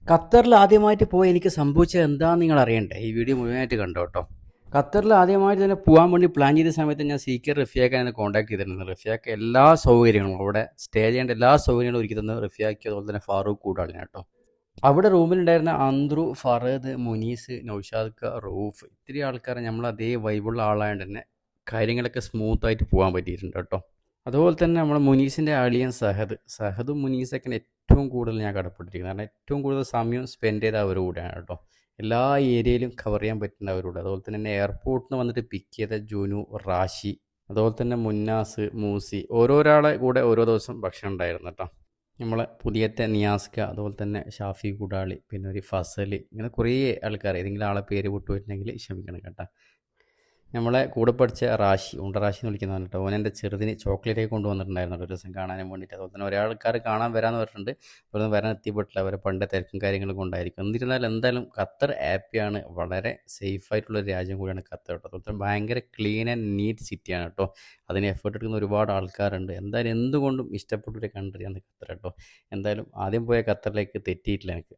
ഖത്തറിൽ ആദ്യമായിട്ട് പോയി എനിക്ക് സംഭവിച്ചത് എന്താണെന്ന് നിങ്ങൾ അറിയണ്ടേ? ഈ വീഡിയോ മുഴുവനായിട്ട് കണ്ടോ കേട്ടോ. ഖത്തറിൽ ആദ്യമായിട്ട് തന്നെ പോകാൻ വേണ്ടി പ്ലാൻ ചെയ്ത സമയത്ത് ഞാൻ സീക്കർ റഫിയാക്കാൻ എന്നെ കോൺടാക്ട് ചെയ്തിരുന്നു. റഫിയാക്ക് എല്ലാ സൗകര്യങ്ങളും അവിടെ സ്റ്റേ ചെയ്യേണ്ട എല്ലാ സൗകര്യങ്ങളും ഒരുക്കി തന്നു റഫിയാക്ക്, അതുപോലെ തന്നെ ഫാറൂഖ് കൂടാളിനെ കേട്ടോ. അവിടെ റൂമിലുണ്ടായിരുന്ന അന്ത്രു, ഫറദ്, മുനീസ്, നൗഷാദ്, റൂഫ്, ഇത്തിരി ആൾക്കാരെ നമ്മൾ അതേ വൈബുള്ള ആളായതുകൊണ്ട് തന്നെ കാര്യങ്ങളൊക്കെ സ്മൂത്തായിട്ട് പോകാൻ പറ്റിയിട്ടുണ്ട് കേട്ടോ. അതുപോലെ തന്നെ നമ്മുടെ മുനീസിൻ്റെ അളിയൻ സഹദും മുനീസൊക്കെ ഏറ്റവും കൂടുതൽ ഞാൻ കടപ്പെട്ടിരിക്കുന്നത്. കാരണം ഏറ്റവും കൂടുതൽ സമയം സ്പെൻഡ് ചെയ്ത അവരുടെ കൂടെയാണ് കേട്ടോ. എല്ലാ ഏരിയയിലും കവർ ചെയ്യാൻ പറ്റുന്ന അവരോട്. അതുപോലെ തന്നെ എയർപോർട്ടിൽ നിന്ന് വന്നിട്ട് പിക്ക് ചെയ്ത ജുനു, റാഷി, അതുപോലെ തന്നെ മുന്നാസ്, മൂസി, ഓരോരാളെ കൂടെ ഓരോ ദിവസം ഭക്ഷണം ഉണ്ടായിരുന്നു കേട്ടോ. നമ്മളെ പുതിയത്തെ നിയാസ്ക, അതുപോലെ തന്നെ ഷാഫി കുടാളി, പിന്നെ ഒരു ഫസൽ, ഇങ്ങനെ കുറേ ആൾക്കാർ. ഏതെങ്കിലും ആളെ പേര് വിട്ടുപോയിട്ടുണ്ടെങ്കിൽ ക്ഷമിക്കണം കേട്ടോ. നമ്മളെ കൂടെ പഠിച്ച റാഷി, റാഷി എന്ന് വിളിക്കുന്നതാണ് കേട്ടോ. ഓൻ എൻ്റെ ചെറുതിന് ചോക്ലേറ്റ് കൊണ്ടുവന്നിട്ടുണ്ടായിരുന്നു ഒരു ദിവസം കാണാനും വേണ്ടിയിട്ട്. അതുപോലെ തന്നെ ഒരാൾക്കാർ കാണാൻ വരാമെന്ന് പറഞ്ഞിട്ടുണ്ട്. അതുപോലെ വരാൻ എത്തിപ്പെട്ടില്ല, അവരെ പണ്ട് തിരക്കും കാര്യങ്ങളും കൊണ്ടായിരിക്കും. എന്നിരുന്നാലും എന്തായാലും ഖത്തർ ഹാപ്പിയാണ്. വളരെ സേഫ് ആയിട്ടുള്ള രാജ്യം കൂടിയാണ് ഖത്തർ കേട്ടോ. അതുപോലെ തന്നെ ഭയങ്കര ക്ലീൻ ആൻഡ് നീറ്റ് സിറ്റിയാണ് കേട്ടോ. അതിന് എഫേർട്ട് എടുക്കുന്ന ഒരുപാട് ആൾക്കാരുണ്ട്. എന്തായാലും എന്തുകൊണ്ടും ഇഷ്ടപ്പെട്ടൊരു കൺട്രിയാണ് ഖത്തർ കേട്ടോ. എന്തായാലും ആദ്യം പോയ ഖത്തറിലേക്ക് തെറ്റിയിട്ടില്ല എനിക്ക്.